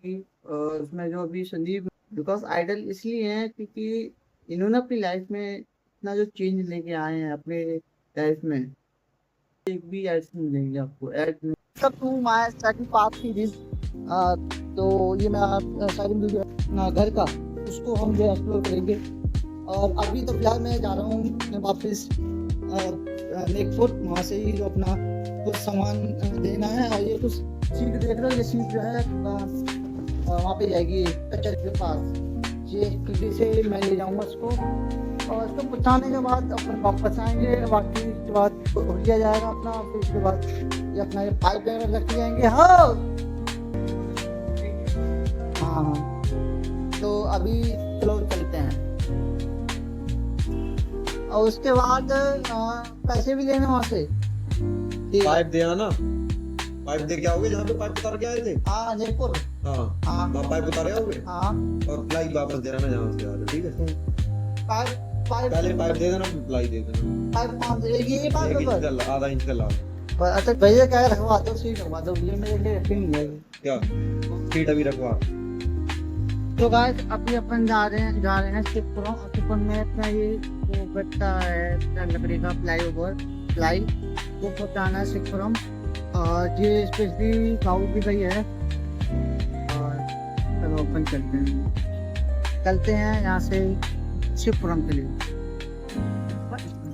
कि उसमें जो अभी संदीप बिकॉज आइडल इसलिए हैं क्योंकि इन्होंने अपनी लाइफ में इतना जो चेंज लेके आए हैं अपने लाइफ में। एक भी ऐड नहीं मिलेंगे आपको ऐड में सब टू माय सेकंड पार्ट की दिस। तो ये मेरा सेकंड वीडियो अपना घर का, उसको हम जो एक्सप्लोर करेंगे। और अभी तो फिलहाल मैं जा रहा हूँ वापस नेकफुट, वहाँ से ही जो अपना कुछ सामान देना है। और ये कुछ सीट देख रहे हो, ये सीट जो है वहाँ पे जाएगी कचहरी के पास। ये किसी से मैं ले जाऊँगा इसको, और इसको पहुँचाने के बाद अपन वापस आएंगे। बाकी उसके बाद हो लिया जाएगा अपना, फिर उसके बाद ये अपना ये पाइप वगैरह रख जाएंगे। हाँ हाँ, तो अभी चलो चलते हैं। और उसके बाद पैसे भी लेने वहाँ से। पाइप दे आना, पाइप दे के आओगे जहाँ पे पाइप उतार के आए थे। हाँ जयपुर। हाँ हाँ वहाँ पाइप उतारे आओगे। हाँ, और प्लाई वापस दे देना जहाँ से आ रहे, ठीक है। पाइप पहले पाइप दे देना, प्लाई दे देना। पाइप 5 ये पाइप एक पर इंच का, आधा इंच का ला। पर अच्छा भैया क्या रखवा दो, सीट रखवा दो, ये मेरे लिए रखी नहीं है। क्या सीट अभी रखवा। तो गाइस अभी अपन जा रहे हैं शिवपुरम। शिवपुरम में अपना ये जो बैठता है लकड़ी का प्लाई वो पहुँचाना है शिवपुरम। और ये स्पेशली बाबू की भाई है। और चलो अपन चलते हैं यहाँ से शिवपुरम के लिए।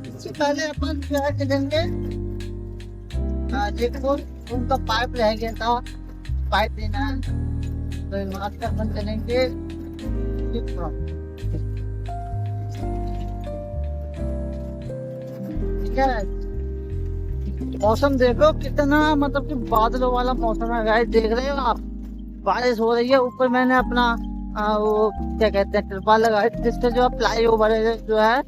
इससे पहले अपन क्या करेंगे, जयपुर उनका पाइप रह गया था, पाइप देना है, तो वहाँ से अपन चलेंगे शिवपुरम। ठीक है, मौसम देखो कितना मतलब कि बादलों वाला मौसम है गाइस, देख रहे हो आप, बारिश हो रही है। ऊपर मैंने अपना वो क्या कहते हैं तिरपाल लगाया, जिससे जो फ्लाई ओवर जो है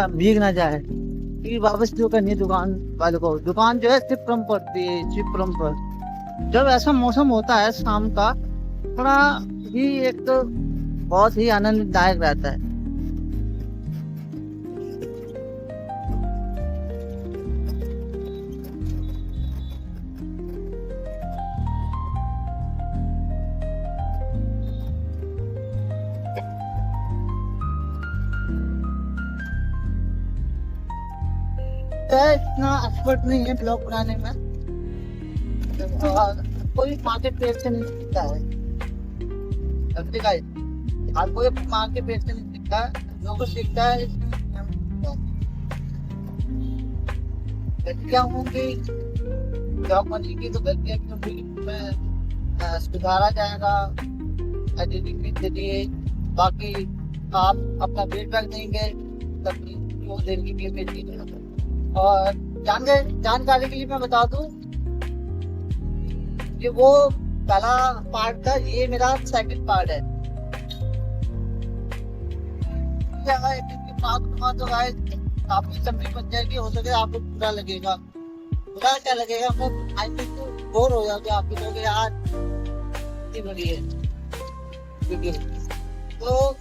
भीग ना जाए। क्योंकि वापस जो करनी है दुकान वाले को, दुकान जो है शिवपुरम पड़ती है, शिवपुरम पर। जब ऐसा मौसम होता है शाम का, थोड़ा ही एक तो बहुत ही आनंददायक रहता है। इतना एक्सपर्ट नहीं है ब्लॉग बनाने में, कोई मार्केट पेड़ से नहीं सीखता है। हर कोई मार्केट पेड़ से नहीं सीखता है, जो कुछ सीखता है क्या हूँ कि ब्लॉग बनेगी तो गलतियाँ क्योंकि मैं सुधारा जाएगा एडिटिंग के जरिए। बाकी आप अपना फीडबैक देंगे तभी वो देर की मिलती है। और जानकारी के लिए मैं बता दूं, ये वो पहला पार्ट था, ये मेरा सेकंड पार्ट है। तो काफी लंबी बन जाएगी, हो सके आपको बुरा लगेगा। बुरा क्या लगेगा, आई थिंक बोर हो जाओगे, आप कहोगे यार इतनी बड़ी है तो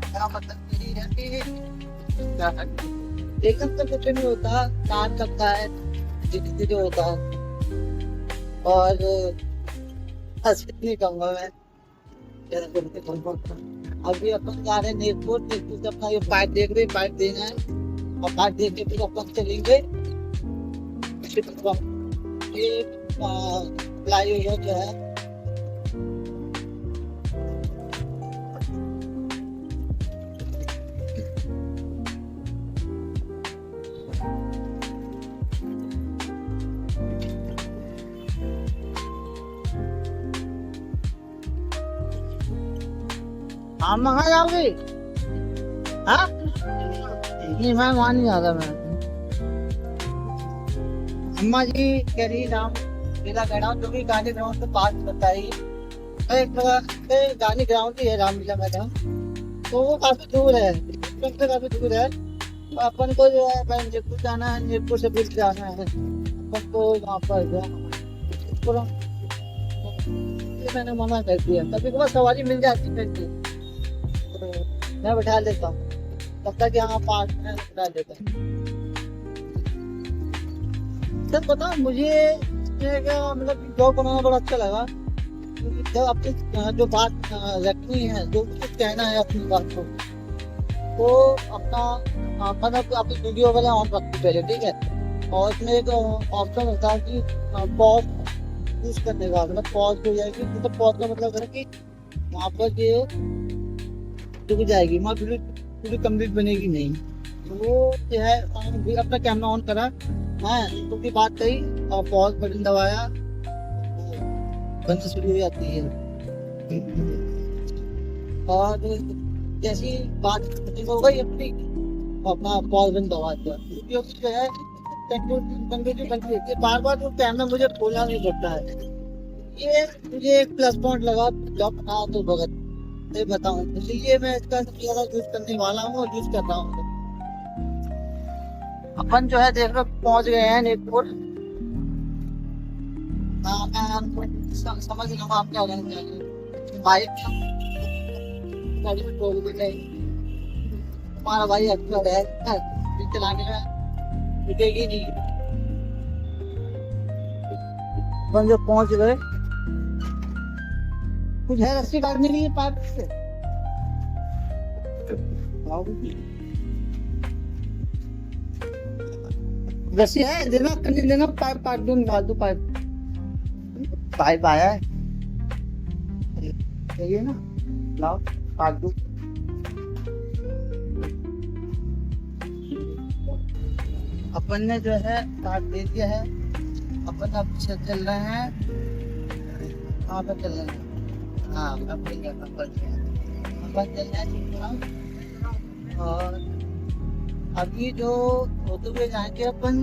मेरा मतलब यही है कि एकदम तो कुछ नहीं होता, टाइम लगता है, धीरे धीरे होता है। और नहीं कहूँगा मैं, अभी अपन जा रहे हैं नेकपुर से अपना ये पाइप देख रहे, पाइप देना है। और पाइप देख के फिर अपन चलेंगे ये फ्लाई ओवर जो है। आप मंगा जाओगे? हाँ नहीं, मैं वहाँ नहीं आता। मैं अम्मा जी कह रही राम लीला मैदान, जो कि गांधी ग्राउंड के पास बताई, एक गांधी ग्राउंड ही है रामलीला मैदान। तो वो काफी दूर है, काफी दूर है। तो अपन को जो है जयपुर जाना है, जयपुर से फिर जाना है अपन को वहाँ पर मैंने मना कर दिया। कभी कभार सवारी मिल जाती है तो मैं बैठा लेता हूँ, तब तक यहाँ पास में बैठा लेता हूँ। सर पता मुझे मुझे क्या मतलब ब्लॉग बनाना बड़ा अच्छा लगा, क्योंकि जब अपनी जो बात रखनी है, जो कुछ कहना है अपनी बात को, तो अपना मतलब अपनी वीडियो वाला ऑन रखती पहले, ठीक है। और इसमें एक ऑप्शन होता है कि पॉज यूज करने का, मतलब पॉज हो जाएगी, मतलब पॉज का मतलब है कि वहाँ पर ये रुक जाएगी, वहाँ पूरी पूरी कंप्लीट बनेगी नहीं। तो वो जो है भी अपना कैमरा ऑन करा, हाँ तो की बात कही और पॉज बटन दबाया, बंद शुरू हो जाती है। और जैसी बात खत्म हो गई अपनी, अपना पॉज बटन दबा दिया, वीडियो जो है कंटिन्यू बनती रहती है। बार बार वो कैमरा मुझे खोलना नहीं पड़ता है, ये मुझे एक प्लस पॉइंट लगा जब था तो भगत से बताऊं, इसलिए मैं इसका सबसे ज्यादा यूज करने वाला हूँ और यूज कर रहा हूँ। अपन जो है देख लो पहुंच गए हैं नेटपुर। समझ लो आप क्या कहना चाहिए, बाइक गाड़ी में टोल भी नहीं, हमारा भाई अच्छा है चलाने में रुकेगी नहीं। अपन जो पहुंच गए, कुछ है रस्सी काटने के लिए पाइप से, रस्सी है देना, करने देना, पाइप काट दो, निकाल दो पाइप। पाइप आया है चाहिए ना, लाओ काट दो। अपन ने जो है काट दे दिया है, अपन अब चल रहे हैं, कहाँ पे चल रहे हैं, हाँ अपन चल रहे हैं। और अभी जो होते हुए जाएंगे अपन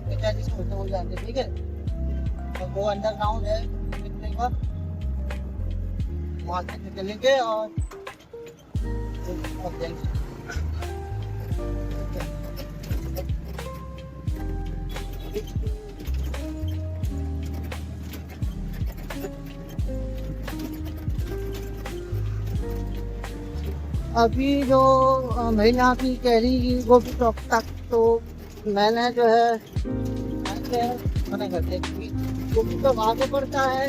होते हुए जाएंगे, ठीक है। और वो अंडरग्राउंड है वहाँ से निकलेंगे और जाएंगे। अभी जो महिला की कह रही वो भी टॉप तक, तो मैंने जो है मना कर दिया, क्योंकि वो भी तो आगे पड़ता है,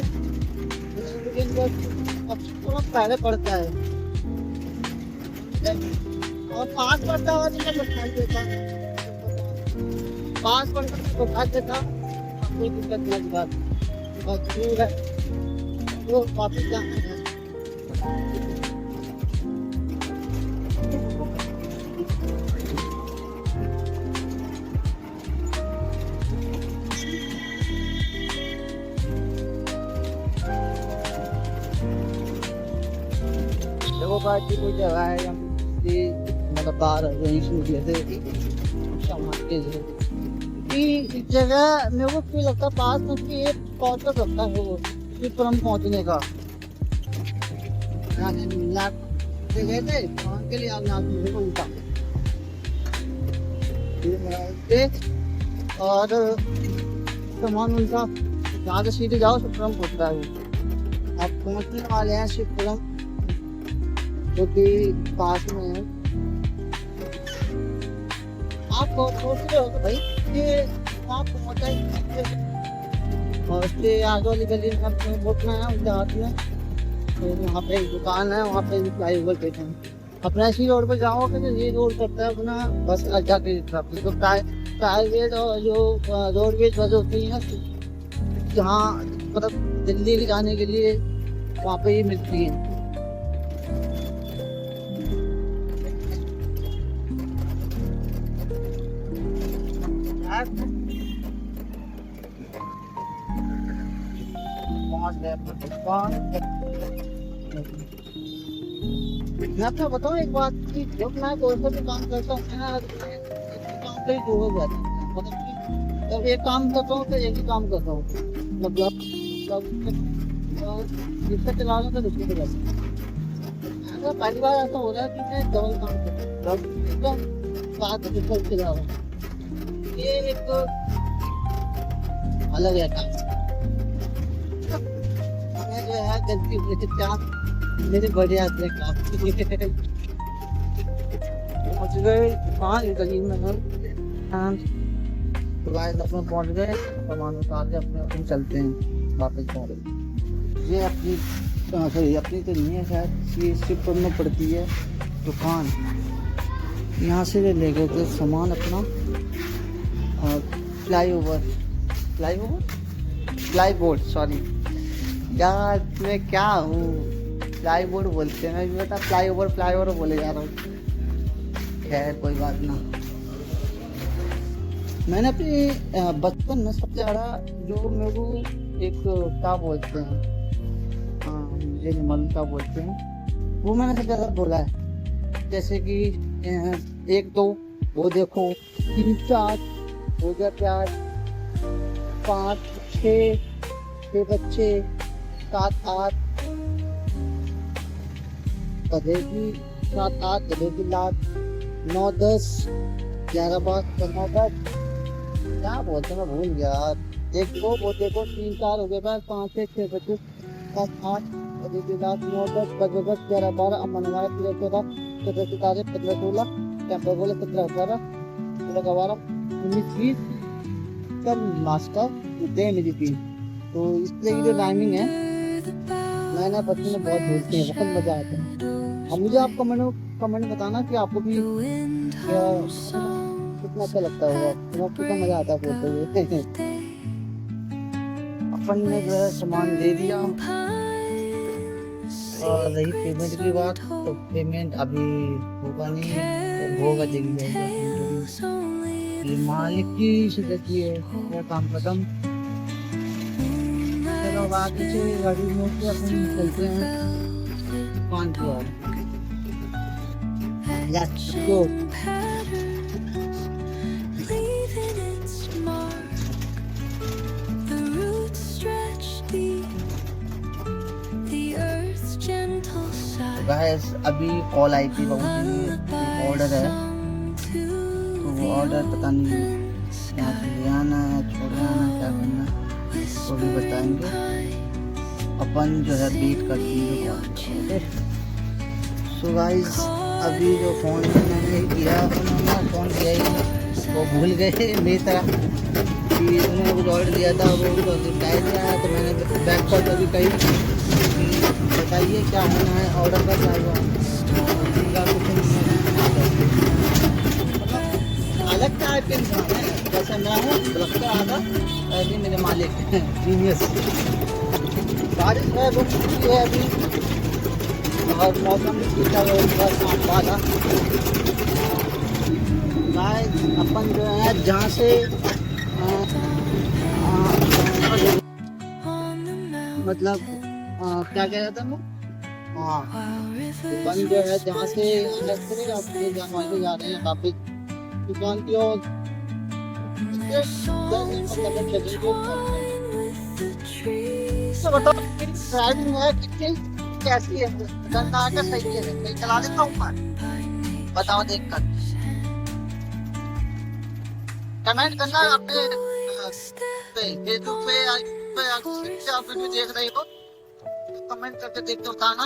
पहले पड़ता है और पास पड़ता है तो मैं देता, पास पड़ता तो बता देता, कोई दिक्कत नहीं बात। और दूर है वो वापस जाना है। देखो बात की कोई जगह है मतलब बाहर यहीं सूट लेते इस जगह मेरे को क्यों लगता पास में कि एक पहुंच सकता है वो विक्रम पहुंचने का, गए थे के लिए उल्टा और सामान उनका जहाँ से सीधे जाओ सुप्रम पहुंचता है। अब पहुंचने वाले हैं शिवपुरम, जो कि पास में है। आप सोच रहे हो भाई कि वहाँ पहुंचा ही और उसके आगे वाली गली में बोटना है उनके हाथ में, तो वहाँ पे एक दुकान है, वहाँ पे फ्लाई ओवर पे हैं। अपना इसी रोड पर जाओगे तो ये रोड पड़ता है अपना बस अड्डा की तरफ, तो प्राइवेट और जो रोडवेज बस होती है जहाँ मतलब दिल्ली के जाने के लिए वहाँ पे ही मिलती है। मैं आपको बताऊँ एक बात कि जब मैं कोई सा भी काम करता हूँ ना, काम पे ही हो जाता है, मतलब कि जब एक काम करता हूँ तो एक ही काम करता हूँ, मतलब जिससे चला रहा था दूसरे को जाता हूँ। पहली बार ऐसा हो रहा है कि मैं डबल काम करता हूँ, एकदम साथ चला रहा हूँ, ये एक अलग है काम। जो है गलती मेरे बड़े आदमी काम पहुंच गए 5 गली में हम तो गाइस अपने पहुंच गए, सामान उतार के अपने अपन चलते हैं वापस घर। ये अपनी सॉरी अपनी तो नहीं है शायद, ये शिवपुर में पड़ती है दुकान। यहाँ से ले गए थे सामान अपना प्लाईबोर्ड सॉरी यार मैं क्या हूँ, प्लाईबोर्ड बोलते हैं, मैं भी बता फ्लाईओवर बोले जा रहा हूँ। खैर कोई बात ना। मैंने अपने बचपन में सबसे ज़्यादा जो मेरे को एक क्या बोलते हैं, मुझे नहीं मालूम क्या बोलते हैं, वो मैंने सबसे ज़्यादा बोला है। जैसे कि 1 2 वो देखो, 3 4 हो गया प्यार, 5 6 बच्चे, 7 8 गधे की 7 8 गधे की लात, 9 10 11 12 9 10 क्या बोलते हैं मैं भूल गया यार। 1 2 वो देखो, 3 4 हो गए, 5 6 7 बच्चे, 7 8 गधे की लात, 9 10 11 12 अमन हमारे 13 14 17 17 15 16 क्या बोले 17 18 16 12 19 20 सब मास्टर दे मेरी टीम। तो इसलिए की जो टाइमिंग है मैंने बचपन में बहुत बोलते हैं, बहुत मजा आता है। अब मुझे आप कमेंट बताना कि आपको भी कितना अच्छा लगता होगा, तो कितना मजा आता है बोलते हुए। अपन ने जो है सामान दे दिया, और रही पेमेंट की बात, तो पेमेंट अभी होगा नहीं, तो होगा देंगे। ये मालिक की शिकायती है, मेरा काम खत्म। चलो बाकी से गाड़ी में से अपन चलते हैं 5 की ओर। Let's go. गाइस अभी कॉल आई थी बाबू जी, ऑर्डर है, तो वो ऑर्डर पता नहीं यहाँ से ले आना है, छोड़ना है, क्या करना है वो भी बताएंगे। अपन जो है वेट करती है। सो गाइस अभी जो फ़ोन मैंने किया, उन्होंने फ़ोन किया ही वो भूल गए मेरी तरह कि उन्होंने कुछ ऑर्डर दिया था, वो रिप्लाई दिया, तो मैंने बैक कॉल पर भी कही बताइए क्या होना है, ऑर्डर का क्या हुआ। अलग टाइप के इंसान है, जैसे मैं हूँ लगता आधा ऐसे मेरे मालिक जीनियस। बारिश है रुक चुकी है अभी, और मौसम भी ठीक है, शाम वाला। अपन जो है जहाँ से मतलब क्या कह रहा था मैं, हाँ अपन जो है जहाँ से अपने जानवर से जा रहे हैं वापिस दुकान की ओर। बताओ ड्राइविंग है कितनी कैसी है, कर्नाटक सही है, मैं चला देता हूँ, बताओ देख कर कमेंट करना अपने फेसबुक पे आप वीडियो देख रहे हो, कमेंट करके देखते बताना।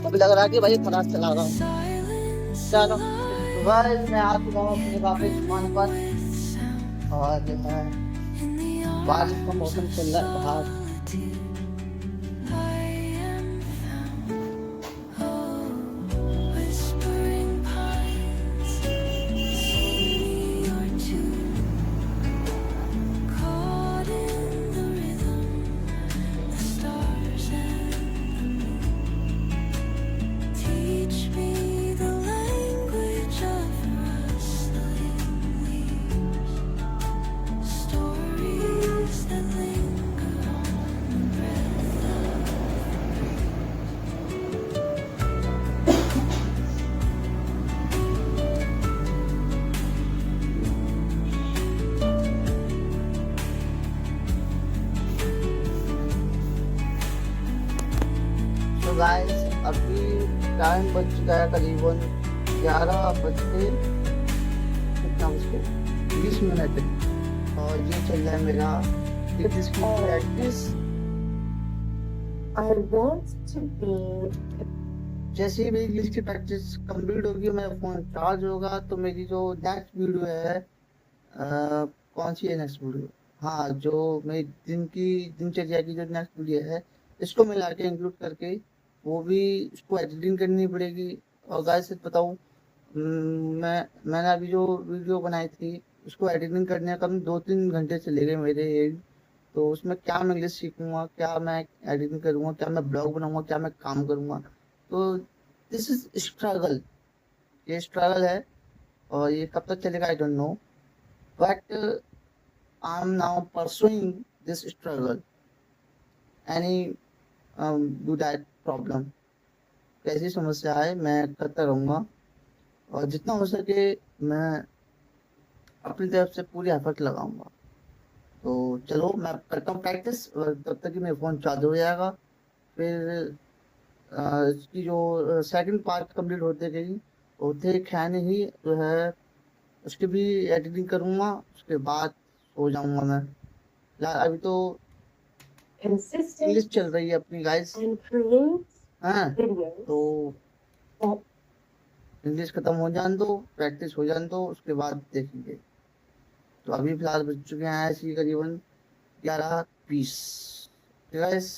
अभी लग रहा है कि भाई खराब चला रहा हूँ। चलो मैं आ चुका हूँ अपने वापस दुकान पर, और जो है बारिश का मौसम चल रहा है बाहर। गाइस अभी टाइम बज चुका है करीबन 11:20 और ये चल रहा है मेरा practice. I want to be जैसे ही मेरी इंग्लिश की प्रैक्टिस कंप्लीट होगी, मेरा फ़ोन चार्ज होगा, तो मेरी जो नेक्स्ट वीडियो है कौन सी है नेक्स्ट वीडियो? हाँ, जो मेरी दिनचर्या की जो नेक्स्ट वीडियो है, इसको मिला के इंक्लूड करके वो भी इसको एडिटिंग करनी पड़ेगी। और गाइस सच बताऊँ, मैंने अभी जो वीडियो बनाई थी, उसको एडिटिंग करने कम 2-3 घंटे चले गए मेरे ये। तो उसमें क्या मैं इंग्लिश सीखूँगा, क्या मैं एडिटिंग करूँगा, क्या मैं ब्लॉग बनाऊँगा, क्या मैं काम करूँगा? तो दिस इज़ स्ट्रगल, ये स्ट्रगल है और ये कब तक चलेगा I don't know, but I am now pursuing this struggle any do that problem. कैसी समस्या आए मैं करता रहूँगा और जितना हो सके मैं अपनी तरफ से पूरी एफर्ट लगाऊँगा। तो चलो मैं करता हूँ प्रैक्टिस और तब तक कि मेरा फ़ोन चार्ज हो जाएगा। फिर इसकी जो सेकंड पार्ट कंप्लीट होते गई, होते खाने ही जो है उसकी भी एडिटिंग करूँगा, उसके बाद सो जाऊँगा मैं। यार अभी तो इंग्लिश चल रही है अपनी गाइस, हाँ, तो इंग्लिश खत्म हो जाने दो, प्रैक्टिस हो जाने दो, उसके बाद देखेंगे। तो अभी फिलहाल बज चुके हैं ऐसे ही करीबन 11:20। Guys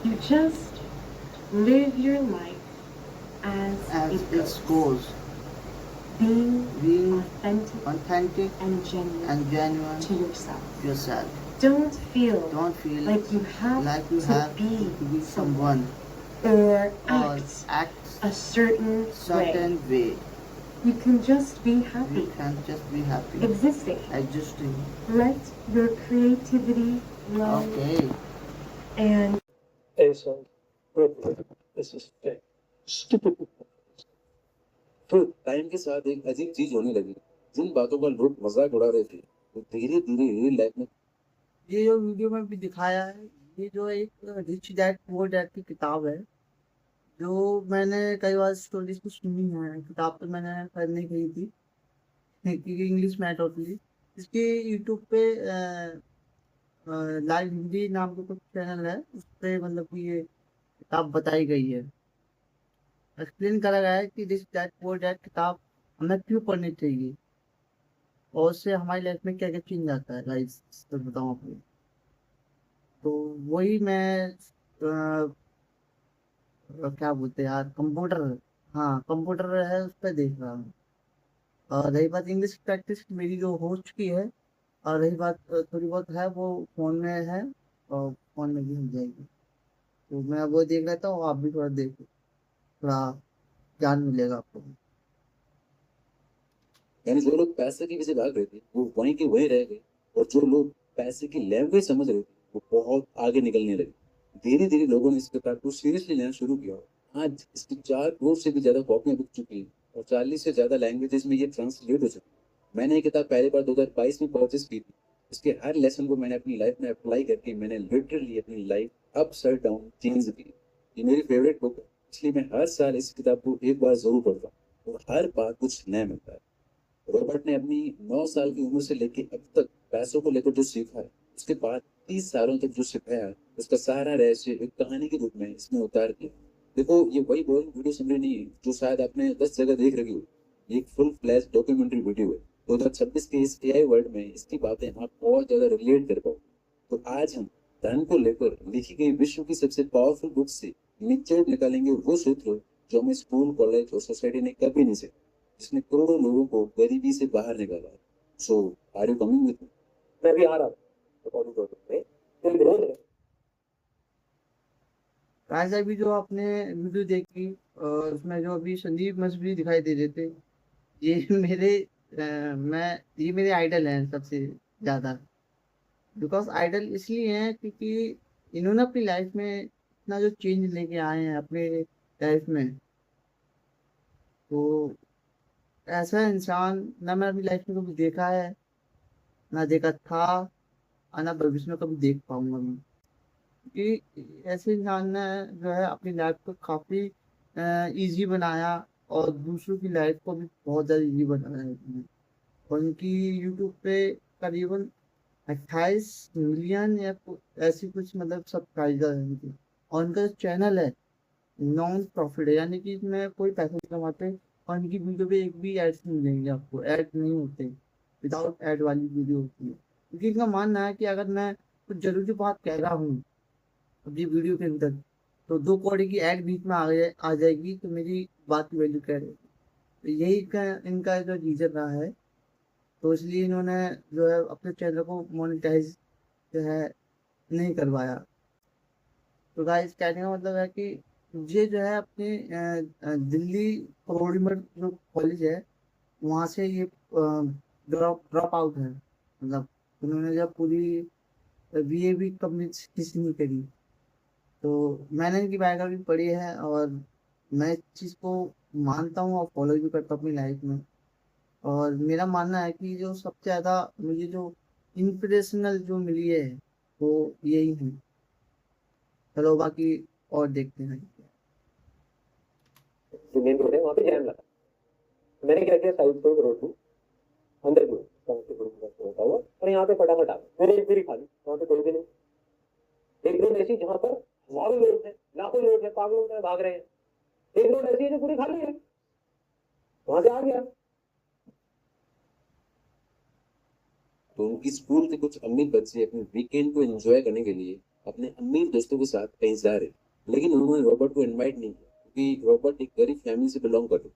You just live your life as as it it goes, goes, being being authentic authentic and genuine and genuine to yourself. yourself. Don't feel Don't feel like you have like you to have be to be someone someone or or act act a certain way. certain way. You can just be You happy can just be happy existing. existing. Let your creativity flow Okay. and Hey son, bro, this is fake. Stupid. तो time के साथ एक अजीब चीज होने लगी। जिन बातों का लोग मजाक उड़ा रहे थे वो धीरे धीरे रियल लाइफ में ये जो वीडियो में भी दिखाया है, ये जो एक रिच डैड पुअर डैड की किताब है, जो मैंने कई बार स्टोरीज को सुनी है। किताब तो मैंने खैर नहीं खरीदी थी क्योंकि इंग्लिश में है टोटली। इसके यूट्यूब पे लाइव हिंदी नाम का कुछ चैनल है, उस पे मतलब कि ये किताब बताई गई है। एक्सप्लेन करा गया है कि रिच डैड पुअर डैड किताब हमें क्यों पढ़नी चाहिए और उससे हमारी लाइफ में क्या क्या चेंज आता है। गाइस तो बताऊँ आपको, तो वही मैं क्या बोलते हैं यार, कंप्यूटर, हाँ कंप्यूटर है उस पर देख रहा हूँ। और रही बात इंग्लिश की प्रैक्टिस, मेरी जो हो चुकी है, और रही बात थोड़ी बहुत है वो फ़ोन में है और फ़ोन में भी हो जाएगी। तो मैं वो देख लेता हूँ, आप भी थोड़ा देखो, थोड़ा ज्ञान मिलेगा आपको। यानी जो लोग पैसे के पीछे भाग रहे थे वो वहीं के वहीं रह गए और जो लोग पैसे की लैंग्वेज समझ रहे थे वो बहुत आगे निकलने लगे। धीरे धीरे लोगों ने इस किताब को सीरियसली लेना शुरू किया। आज इसकी 4 करोड़ से भी ज्यादा कॉपियां बिक चुकी है और 40 से ज्यादा लैंग्वेजेस में ये ट्रांसलेट हो चुकी है। मैंने ये किताब पहली बार 2022 में परचेस की थी। इसके हर लेसन को मैंने अपनी लाइफ में अप्लाई करके मैंने लिटरली अपनी लाइफ अपसाइड डाउन चेंज की। ये मेरी फेवरेट बुक है, इसलिए मैं हर साल इस किताब को एक बार जरूर पढ़ता हूँ और हर बार कुछ नया मिलता है। रॉबर्ट ने अपनी 9 साल की उम्र से लेकर अब तक पैसों को लेकर जो सीखा है, उसके बाद 30 सालों तक जो सिखाया है, उसका सारा रहस्य एक कहानी के रूप में इसमें उतार दिया। देखो ये वही बोरिंग वीडियो समरी नहीं है जो शायद आपने 10 जगह देख रखी हो। ये एक फुल फ्लैश डॉक्यूमेंट्री वीडियो है। 2026 के इस एआई वर्ल्ड में इसकी बातें आप बहुत ज्यादा रिलेट कर पाओ। तो आज हम धन को लेकर लिखी गई विश्व की सबसे पावरफुल बुक से निचोड़ निकालेंगे वो सूत्र जो हमें स्कूल, कॉलेज और सोसाइटी ने कभी नहीं सीखा, जिसने करोड़ों लोगों को गरीबी से बाहर निकाला है। So are you coming with me? मैं भी आ रहा हूँ रिकॉर्डिंग करने में। तुम विरोध है। गाइस अभी जो आपने वीडियो देखी, उसमें जो अभी संदीप मसबी दिखाई दे रहे थे, ये मेरे मैं ये मेरे आइडल हैं सबसे ज़्यादा। बिकॉज आइडल इसलिए हैं क्योंकि इन्होंने अपनी लाइफ में इतना जो चेंज लेके आए हैं अपने लाइफ में, तो ऐसा इंसान ना मैंने अपनी लाइफ में कभी देखा है, ना देखा था, और ना भविष्य में कभी देख पाऊंगा मैं। क्योंकि ऐसे इंसान ने जो है अपनी लाइफ को काफ़ी इजी बनाया और दूसरों की लाइफ को भी बहुत ज़्यादा इजी बनाया है उसने। और उनकी यूट्यूब पे करीबन 28 मिलियन या ऐसी कुछ मतलब सब्सक्राइबर है उनके। और उनका जो चैनल है नॉन प्रॉफिट है, यानी कि इसमें कोई पैसा नहीं कमाते। और इनकी वीडियो पे एक भी एड्स नहीं मिलेंगे आपको, ऐड नहीं होते, विदाउट ऐड वाली वीडियो होती है। क्योंकि इनका मानना है कि अगर मैं कुछ जरूरी बात कह रहा हूँ अपनी वीडियो के अंदर, तो 2 कौड़ी की ऐड बीच में आ जाएगी तो मेरी बात की वैल्यू क्या रहेगी। तो यही इनका जो रीजन रहा है। तो इसलिए इन्होंने जो है अपने चैनल को मोनेटाइज जो है नहीं करवाया। तो गाइस कहने का मतलब है कि ये जो है अपने दिल्ली फरोडीमठ जो कॉलेज है वहाँ से ये ड्रॉप आउट है, मतलब उन्होंने जब पूरी बीए भी कंप्लीट किसी नहीं करी। तो मैंने इनकी बायोग्राफी पढ़ी है और मैं इस चीज़ को मानता हूँ और फॉलो भी करता हूँ अपनी लाइफ में। और मेरा मानना है कि जो सबसे ज़्यादा मुझे जो इंस्पिरेशनल जो मिली है वो यही है। चलो बाकी और देखते हैं। जो मेन रोड है वहाँ पे जैम लगा। तो मैंने क्या किया, साइड से रोड टू अंदर की रोड होता हुआ और यहाँ पे फटाफट आ गया। मैंने एक पूरी खाली, वहाँ पे कोई भी नहीं। एक रोड ऐसी जहाँ पर हजारों लोग हैं, लाखों लोग हैं, पागलों में भाग रहे हैं। एक रोड ऐसी है जो पूरी खाली है, वहां से आ गया। तो उनकी स्कूल के कुछ अमीर बच्चे अपने वीकेंड को एंजॉय करने के लिए अपने अमीर दोस्तों के साथ कहीं जा रहे, लेकिन उन्होंने रॉबर्ट को इनवाइट नहीं किया क्योंकि रॉबर्ट एक गरीब फैमिली से बिलोंग करते।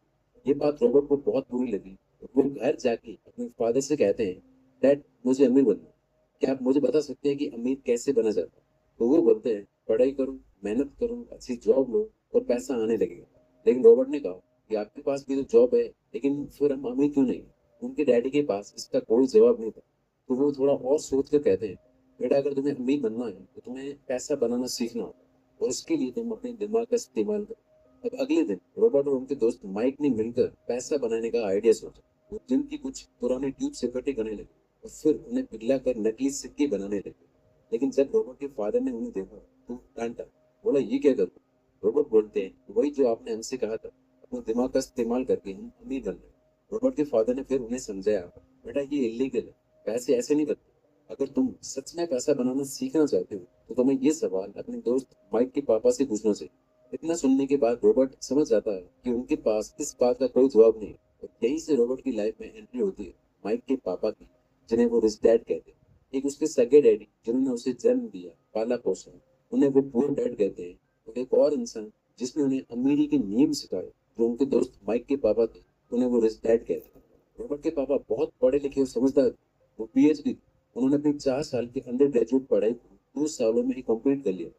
ये बात रॉबर्ट को बहुत बुरी लगी। वो घर जाके अपने फादर से कहते हैं, डैड मुझे अमीर बनना है। क्या आप मुझे बता सकते हैं कि अमीर कैसे बना जाता है? तो वो बोलते हैं, पढ़ाई करो, मेहनत करो, अच्छी जॉब लो और पैसा आने लगेगा। लेकिन रॉबर्ट ने कहा कि आपके पास भी तो जॉब है, लेकिन फिर हम अमीर क्यों नहीं? उनके डैडी के पास इसका कोई जवाब नहीं था। तो वो थोड़ा और सोच कर कहते हैं, बेटा अगर तुम्हें अमीर बनना है तो तुम्हें पैसा बनाना सीखना होगा और उसके लिए तुम अपने दिमाग का इस्तेमाल करो। अब अगले दिन रॉबर्ट और उनके दोस्त माइक ने मिलकर पैसा बनाने का आइडिया सोचा। वो दिन की कुछ पुराने ट्यूब से इकट्ठे करने लगे और फिर उन्हें पिघलाकर नकली सिक्के बनाने लगे। लेकिन जब रॉबर्ट के फादर ने उन्हें देखा तो डांटा, बोला ये क्या करो? रॉबर्ट बोलते हैं, वही जो आपने हमसे कहा था, अपने दिमाग का इस्तेमाल करके हम अमीर बन रहे। रॉबर्ट के फादर ने फिर उन्हें समझाया, बेटा ये इलीगल है, पैसे ऐसे नहीं बनते। अगर तुम सच में पैसा बनाना सीखना चाहते हो तो तुम्हें ये सवाल अपने दोस्त माइक के पापा से पूछना चाहिए। इतना सुनने के बाद रॉबर्ट समझ जाता है कि उनके पास इस बात का कोई जवाब नहीं है। और यहीं से रॉबर्ट की लाइफ में एंट्री होती है माइक के पापा की, जिन्हें वो रिच डैड कहते हैं। एक उसके सगे डैडी जिन्होंने उसे जन्म दिया, पाला पोसा, उन्हें वो पुअर डैड कहते हैं। और एक और इंसान जिसने उन्हें अमीरी के नियम सिखाए, जो उनके दोस्त माइक के पापा थे, उन्हें वो रिच डैड कहते हैं। रॉबर्ट के पापा बहुत पढ़े लिखे और समझदार थे। वो पीएचडी, उन्होंने अपनी 4 साल की अंडर ग्रेजुएट पढ़ाई को 2 सालों में ही कंप्लीट कर लिया।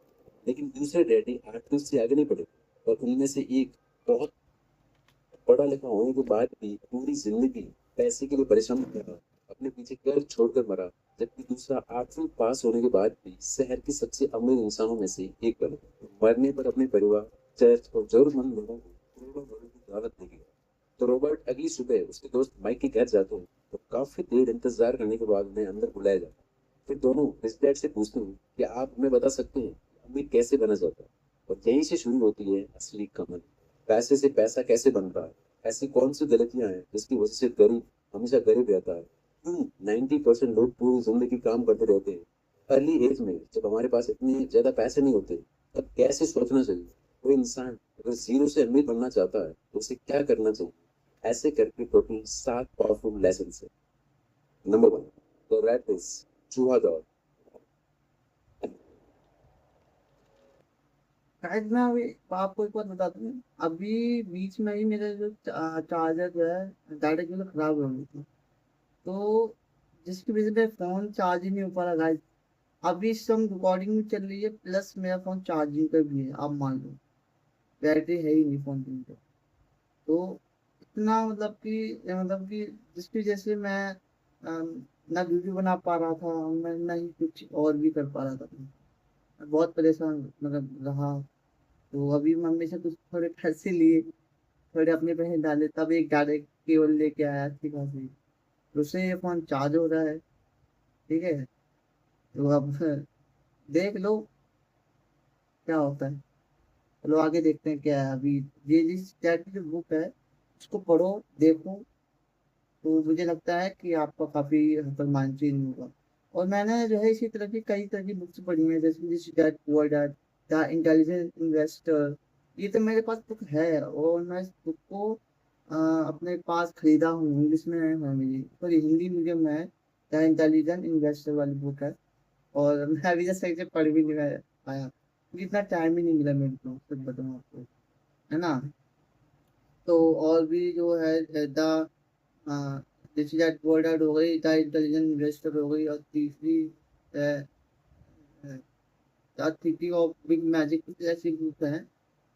लेकिन दूसरे डैडी आर्ट्स से आगे नहीं पढ़े और उनमें से एक बहुत पढ़ा लिखा होने के बाद भी पूरी जिंदगी पैसे के लिए परेशान रहा, अपने पीछे कर्ज छोड़कर मरा। जबकि दूसरा 8वीं पास होने के बाद भी शहर के सबसे अमीर इंसानों में से एक बना। मरने पर अपने परिवार, चर्च और जरूरतमंद लोगों को करोड़ों डॉलर की दावत देगी। तो रॉबर्ट अगली सुबह उसके दोस्त माइक के घर जाते हैं। तो काफी देर इंतजार करने के बाद उन्हें अंदर बुलाया जाता है। फिर दोनों रिच डैड से पूछते हैं, क्या आप हमें बता सकते हैं कि अमीर कैसे बना जाता है? और यहीं से शुरू होती है असली कहानी। पैसे से पैसा कैसे बनता है, ऐसी कौन सी गलतियां हैं जिसकी वजह से गरीब हमेशा गरीब रहता है, क्यों 90% लोग पूरी जिंदगी काम करते रहते हैं। अर्ली एज में जब हमारे पास इतने ज्यादा पैसे नहीं होते, तब कैसे सोचना चाहिए? कोई इंसान अगर जीरो से अमीर बनना चाहता है तो उसे क्या करना चाहिए? ऐसे करके टोटल 7 पावरफुल लेसन है। नंबर 1, द रैट रेस, चूहा दौड़। शायद मैं अभी आपको एक बात बता दूं, अभी बीच में ही मेरा जो चार्जर जो है डायरेक्ट मतलब खराब हो गई थी। तो जिसकी वजह से फोन चार्ज ही नहीं हो पा रहा गाइस। अभी इस समय रिकॉर्डिंग भी चल रही है, प्लस मेरा फोन चार्जिंग पे भी है, आप मान लो बैटरी है ही नहीं फोन के अंदर। तो इतना मतलब कि जिसकी वजह से मैं ना वीडियो बना पा रहा था, मैं ना ही कुछ और भी कर पा रहा था। मैं बहुत परेशान मतलब रहा। तो अभी मम्मी से कुछ थोड़े पैसे लिए, थोड़े अपने पैसे डाले, तब एक डायरेक्ट केबल लेके आया अच्छी खासी। तो उससे ये फोन चार्ज हो रहा है। ठीक है, तो अब देख लो क्या होता है। चलो आगे देखते हैं क्या है अभी। ये जिस टाइप की जो बुक है उसको पढ़ो, देखो, तो मुझे लगता है कि आपका काफी हद तक माइंड चेंज होगा। और मैंने जो है इसी तरह की कई तरह की बुक्स पढ़ी हैं, जैसे this dad poor dad, the intelligent investor. ये तो मेरे पास बुक है और मैं इस बुक को अपने पास खरीदा हूँ। इंग्लिश में है मेरी, सॉरी हिंदी मीडियम में है। द इंटेलिजेंट इन्वेस्टर वाली बुक है। और मैं अभी जैसे सही से पढ़ भी नहीं पाया क्योंकि इतना टाइम ही नहीं मिला मेरे को, सच बताऊँ आपको, है ना। तो और भी जो है द जैसे दैट वर्ड आउट हो गई, द इंटेलिजेंट इन्वेस्टर हो गई, और तीसरी the thinking of big magic, कुछ ऐसी बुक है।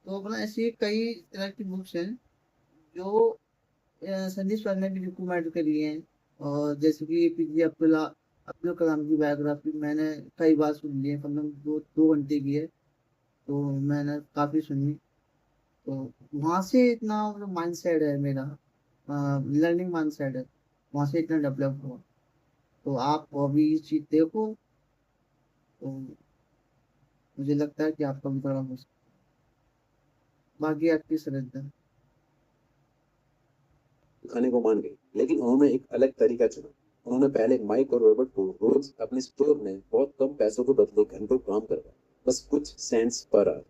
तो अपना ऐसी कई तरह की बुक्स हैं जो संदीप सर ने भी रिकमेंड करी हैं। और जैसे कि एपीजे अब्दुल कलाम की बायोग्राफी मैंने कई बार सुन ली है, कम से कम 2 घंटे की है, तो मैंने काफ़ी सुनी। तो वहाँ से इतना मतलब माइंड सेट है मेरा, लर्निंग माइंड सेट है, वहाँ से इतना डेवलप हुआ। तो आप अभी इस चीज़ देखो, तो मुझे लगता है कि आपका भी बड़ा हो सकता है। बाकी आपकी श्रद्धा। खाने को मान गई, लेकिन उन्होंने एक अलग तरीका चुना। उन्होंने पहले माइक और रॉबर्ट को रोज अपने स्टोर में बहुत कम पैसों के बदले घंटों काम करवाया, बस कुछ सेंट्स पर आवर।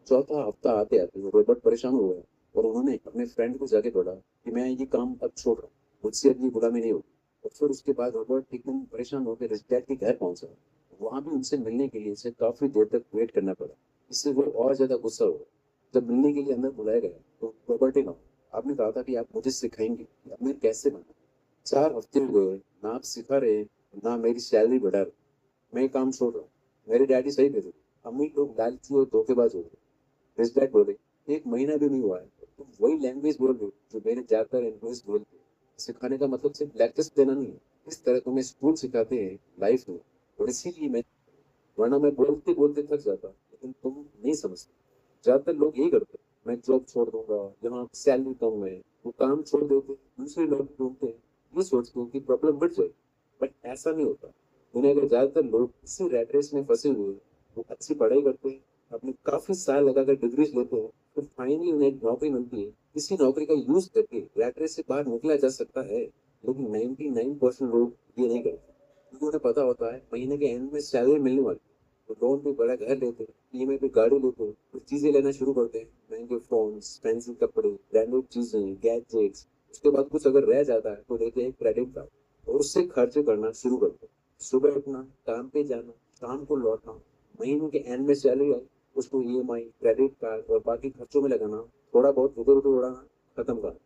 चौथा हफ्ता आते आते रॉबर्ट परेशान हो गया और उन्होंने अपने फ्रेंड को जाके बोला कि मैं ये काम अब छोड़ रहा हूँ, मुझसे अब ये गुलामी नहीं होगी। और फिर उसके बाद रॉबर्ट एक दिन परेशान होकर रिच डैड के घर पहुंचा। वहां भी उनसे मिलने के लिए उसे काफी देर तक वेट करना पड़ा। इससे वो और ज्यादा गुस्सा हुआ। जब मिलने के लिए अंदर बुलाया गया तो रॉबर्ट ने कहा, आपने कहा था कि आप मुझे सिखाएंगे कि अब मैं कैसे बना। 4 हफ्ते हो गए, ना आप सिखा रहे, ना मेरी सैलरी बढ़ा रहे। मैं ये काम छोड़ रहा हूँ। मेरे डैडी सही थे, अमीर लोग लालची और धोखेबाज हो गए। रिच डैड बोले, 1 महीना भी नहीं हुआ है, तुम वही लैंग्वेज बोल रहे हो जो मेरे ज्यादातर एम्प्लॉइज बोलते हैं। सिखाने का मतलब सिर्फ लेक्चर्स देना नहीं है, इस तरह तुम्हें स्कूल सिखाते हैं लाइफ में। और इसीलिए मैं, वरना मैं बोलते बोलते थक जाता, लेकिन तुम नहीं समझते। ज्यादातर लोग यही करते हैं, मैं जॉब छोड़ दूंगा, यहाँ सैलरी कम है, वो काम छोड़ देते, दूसरे लोग ढूंढते हैं, ये सोचते हैं कि प्रॉब्लम बढ़ जाए। बट ऐसा नहीं होता। दुनिया के ज्यादातर लोग इसी रैट रेस में फंसे हुए हैं। वो अच्छी पढ़ाई करते हैं, अपने काफी साल लगाकर डिग्रीज लेते हैं, फिर फाइनली उन्हें एक नौकरी मिलती है। इसी नौकरी का यूज करके रैट रेस से बाहर निकला जा सकता है, लेकिन 99% लोग ये नहीं करते क्योंकि उन्हें पता होता है महीने के एंड में सैलरी मिलने वाली। तो लोन पे बड़ा घर लेते हैं, ईएमआई पे गाड़ी लेते हैं, कुछ चीजें लेना शुरू करते हैं, महंगे फोन, फैंसी कपड़े, ब्रांडेड चीजें, गैजेट्स। उसके बाद कुछ अगर रह जाता है तो लेते हैं क्रेडिट कार्ड और उससे खर्च करना शुरू करते हैं। सुबह उठना, काम पे जाना, शाम को लौटना, महीने के एंड में सैलरी आई, उसको ईएमआई, क्रेडिट कार्ड और बाकी खर्चों में लगाना, थोड़ा बहुत इधर उधर उड़ाना, खत्म करना।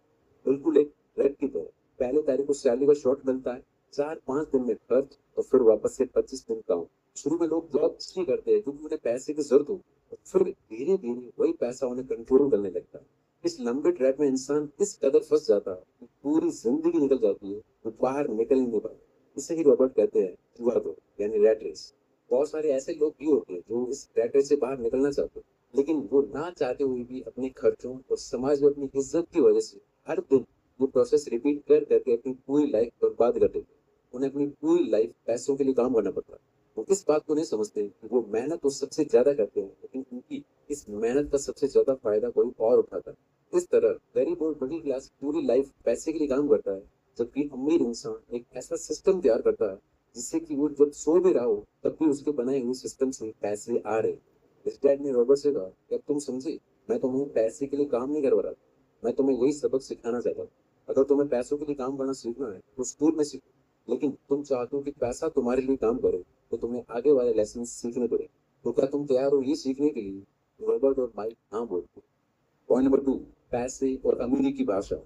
बिल्कुल एक रैट की तरह। पहले तारीख को सैलरी का शॉर्ट मिलता है, 4-5 दिन में खर्च, और फिर वापस से 25 दिन काम। शुरू में लोग जॉब इसलिए करते हैं क्योंकि उन्हें पैसे की जरूरत हो, और फिर धीरे धीरे वही पैसा उन्हें कंट्रोल करने लगता है। इस लंबे ट्रैक में इंसान इस कदर फंस जाता है कि पूरी जिंदगी निकल जाती है, वो बाहर निकल ही नहीं पाता। इसे ही रॉबर्ट कहते हैं जुआदो, यानी रैट रेस। बहुत सारे ऐसे लोग भी होते हैं जो इस रैट रेस से बाहर निकलना चाहते हैं, लेकिन वो ना चाहते हुए भी अपने खर्चों और समाज में अपनी इज्जत की वजह से हर दिन वो प्रोसेस रिपीट कर करके अपनी पूरी लाइफ बर्बाद कर देते हैं। उन्हें अपनी पूरी लाइफ पैसों के लिए काम करना पड़ता है। वो इस बात को नहीं समझते कि वो मेहनत तो सबसे ज्यादा करते हैं, लेकिन उनकी इस मेहनत का सबसे ज्यादा फायदा कोई और उठाता है। इस तरह गरीब और मिडिल क्लास पूरी लाइफ पैसे के लिए काम करता है, जबकि अमीर इंसान एक ऐसा सिस्टम तैयार करता है जिससे कि वो जब सो भी रहा हो तब भी उसके बनाए हुए सिस्टम से पैसे आ रहे। इस डैड ने रॉबर्ट से कहा, जब तुम समझे, मैं तुम्हें पैसे के लिए काम नहीं करवा रहा था, मैं तुम्हें यही सबक सिखाना चाहता हूँ। अगर तुम्हें पैसों के लिए काम करना सीखना है तो स्कूल में सीखो, लेकिन तुम चाहते हो कि पैसा तुम्हारे लिए काम करे तो तुम्हें आगे वाले लेसन सीखने पड़े। तो क्या तुम तैयार हो ये सीखने के लिए? रॉबर्ट और माइक हाँ बोलते। पॉइंट नंबर 2, पैसे और अमीरी की भाषा।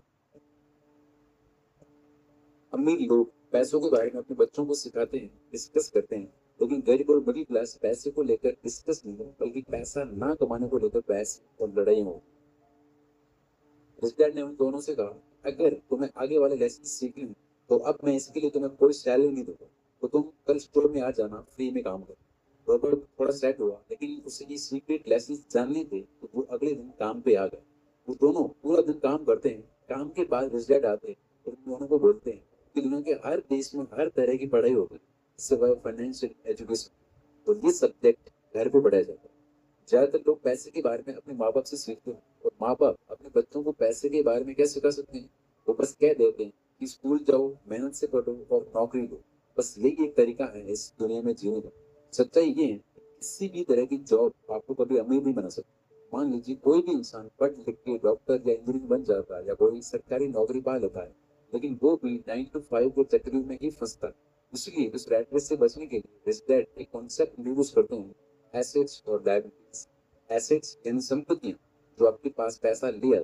अमीर लोग पैसों के बारे में अपने बच्चों को सिखाते हैं, डिस्कस करते हैं, लेकिन गरीब और मिडिल क्लास पैसे को लेकर डिस्कस नहीं है, बल्कि पैसा ना कमाने को लेकर बहस और लड़ाई हो। रिच डैड ने उन दोनों से कहा, अगर तुम्हें आगे वाले लेसन सीखने हैं तो अब मैं इसके लिए तुम्हें कोई सैलरी नहीं दूंगा, तो तुम कल स्टोर में आ जाना, फ्री में काम करो। रॉबर्ट थोड़ा सेट हुआ, लेकिन उसे ये सीक्रेट लेसन जानने थे, तो वो अगले दिन काम पे आ गए। वो दोनों पूरा दिन काम करते हैं। काम के बाद रिच डैड आते हैं और उन दोनों को बोलते हैं कि दुनिया के हर देश में हर तरह की पढ़ाई होगी, सिवाय फाइनेंशियल एजुकेशन, तो ये सब्जेक्ट घर पे पढ़ाया जाता है। ज्यादातर लोग पैसे के बारे में अपने माँ बाप से सीखते हैं, और माँ बाप अपने बच्चों को पैसे के बारे में क्या सिखा सकते हैं? वो बस कह देते हैं कि स्कूल जाओ, मेहनत से पढ़ो और नौकरी लो। बस यही एक तरीका है इस दुनिया में जीने का। सच्चाई ये है कि किसी भी तरह की जॉब आपको कभी अमीर नहीं बना सकती। मान लीजिए कोई भी इंसान पढ़ लिख के डॉक्टर या इंजीनियर बन जाता है या कोई सरकारी नौकरी पा लेता है, लेकिन वो भी 9 to 5 के चक्कर में ही फंसता है। इसलिए इस रैट रेस से बचने के लिए रिच डैड एक कॉन्सेप्ट यूज करते हैं, एसेट्स और लायबिलिटीज। एसेट्स यानी संपत्तियां जो आपके पास पैसा ले आती है,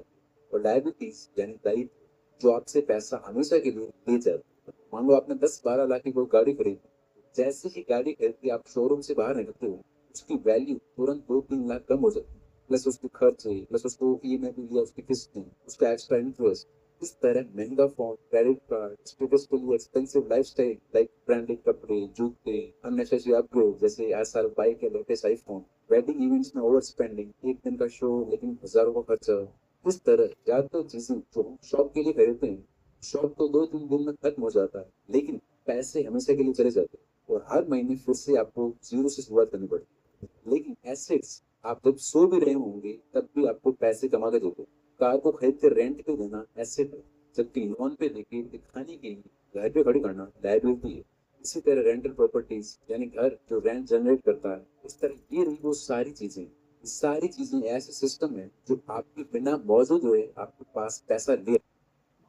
और लायबिलिटीज यानी दायित्व जो आपसे पैसा हमेशा के लिए ले जाते हैं। मान लो आपने 10-12 लाख की कोई गाड़ी खरीदी, जैसे ही गाड़ी खरीद के आप शोरूम से बाहर निकलते हो, उसकी वैल्यू तुरंत 2-3 लाख कम हो जाती है। प्लस उसके खर्चे, प्लस उसको ईएमआई भी लिया, उसकी किस्तें, उसका एक्स्ट्रा इंटरेस्ट। इस तरह महंगा फोन, क्रेडिट कार्ड, स्टेटस के लिए एक्सपेंसिव लाइफस्टाइल लाइक ब्रांडेड कपड़े, जूते, अननेसेसरी अपग्रेड जैसे आज साल बाइक या लेटेस्ट आईफोन, वेडिंग इवेंट्स में ओवर स्पेंडिंग, एक दिन का शो लेकिन हजारों का खर्चा। इस तरह ज्यादातर चीजें जो हम शौक के लिए खरीदते हैं, शौक तो 2-3 दिन में खत्म हो जाता है, लेकिन पैसे हमेशा के लिए चले जाते हैं और हर महीने फिर से आपको जीरो से शुरुआत करनी पड़ती है। लेकिन एसेट्स, आप जब सो भी रहे होंगे तब भी आपको पैसे कमा के देते हैं। कार को खरीद कर रेंट पे देना एसेट है, जबकि लोन पे लेके दिखाने के लिए घर पे खड़ी करना लायबिलिटी है। इसी तरह रेंटल प्रॉपर्टीज यानी घर जो रेंट जनरेट करता है, इस तरह ये रही वो सारी चीजें। ये सारी चीजें ऐसे सिस्टम है जो आपके बिना मौजूद हुए आपके पास पैसा ले।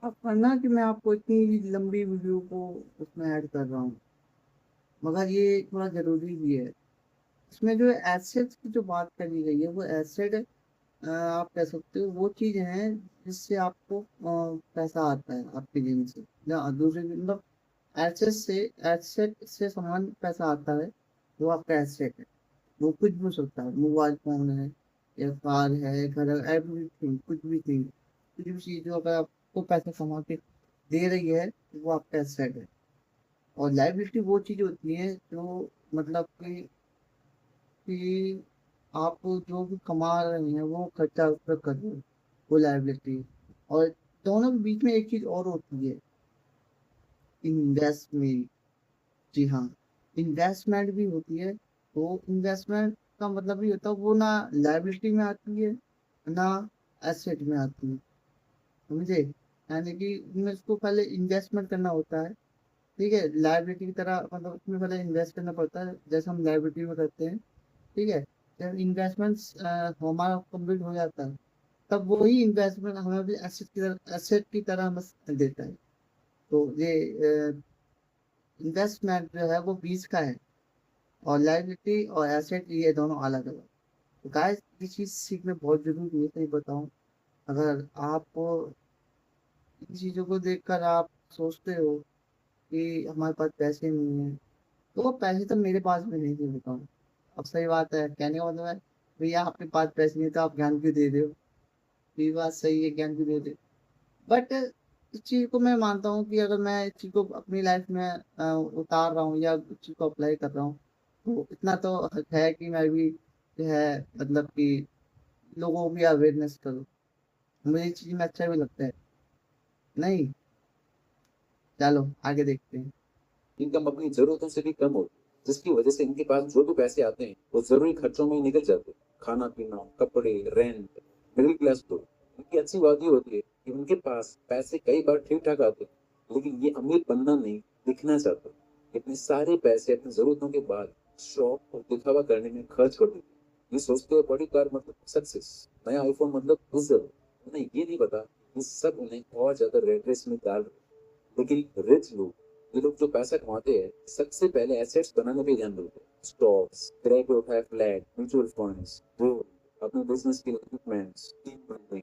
आप करना कि मैं आपको इतनी लंबी वीडियो को उसमें ऐड कर रहा हूँ, मगर ये थोड़ा जरूरी भी है। इसमें जो एसेट्स की जो बात करी गई है वो एसेट आप कह सकते हो वो चीज है जिससे आपको पैसा आता है आपके जेब से, या दूसरे मतलब एसेट से समान पैसा आता है, वो आपका एसेट है। वो कुछ भी हो सकता है, मोबाइल फोन है या कार है, घर है, एवरीथिंग, कुछ भी थिंग, कुछ भी चीज जो अगर आपको पैसा कमा के दे रही है वो आपका एसेट है। और लाइबिलिटी वो चीज होती है जो मतलब कि आप जो भी कमा रहे हैं वो खर्चा उस पर कर रहे हो, वो लाइबिलिटी। और दोनों के बीच में एक चीज और होती है, इन्वेस्टमेंट। जी हाँ, इन्वेस्टमेंट भी होती है। तो इन्वेस्टमेंट का मतलब ये होता है वो ना लाइबिलिटी में आती है ना एसेट में आती है, समझे? यानी कि इसमें उसको पहले इन्वेस्टमेंट करना होता है, ठीक है, लाइबिलिटी की तरह, मतलब उसमें पहले इन्वेस्ट करना पड़ता है जैसे हम लाइबिलिटी में करते हैं, ठीक है। जब इन्वेस्टमेंट्स हमारा कंप्लीट हो जाता है तब वही इन्वेस्टमेंट हमें भी एसेट की तरह हमें देता है। तो ये इन्वेस्टमेंट जो है वो बीच का है, और लाइबिलिटी और एसेट ये दोनों अलग अलग। तो गाइस ये चीज़ सीखना बहुत जरूरी है, सही बताऊं। अगर आप इन चीज़ों को देखकर आप सोचते हो कि हमारे पास पैसे नहीं है, तो वो पैसे तो मेरे पास भी नहीं थे, बताऊँ। अब सही बात है, कहने का मतलब है भैया आपके पास पैसे नहीं तो आप ज्ञान क्यों दे रहे हो? तो ये बात सही है, ज्ञान क्यों दे रहे हो? बट इस चीज़ को मैं मानता हूँ कि अगर मैं इस चीज़ को अपनी लाइफ में उतार रहा हूँ या इस चीज़ को अप्लाई कर रहा हूँ, तो इतना तो हक है कि मैं भी जो है मतलब कि लोगों को भी अवेयरनेस करूँ। मुझे इस चीज़ में अच्छा भी लगता है। नहीं, चलो आगे देखते हैं। इनकम अपनी जरूरतों से भी कम होती है, जिसकी वजह से इनके पास जो भी पैसे आते हैं वो जरूरी खर्चों में ही निकल जाते हैं। खाना पीना, कपड़े, रेंट। मिडिल क्लास लोग, इनकी अच्छी बात ये होती है कि उनके पास पैसे कई बार ठीक ठाक आते हैं, लेकिन ये अमीर बनना नहीं, दिखना चाहते हैं। इतने सारे पैसे अपनी जरूरतों के बाद शौक और दिखावा करने में खर्च कर देते हैं। ये सोचते हैं बड़ी कार मतलब सक्सेस, नया आईफोन मतलब इज्जत। उन्हें ये नहीं पता कि सब उन्हें और ज्यादा रेट रेस में डाल रहे हैं। लेकिन रिच लोग, ये लोग जो पैसा कमाते हैं, सबसे पहले एसेट्स बनाने पे ध्यान देते हैं। स्टॉक्स, किराए पे उठाए फ्लैट, म्यूचुअल फंड्स, गोल्ड, अपने बिजनेस के इक्विपमेंट्स, टीम बिल्डिंग।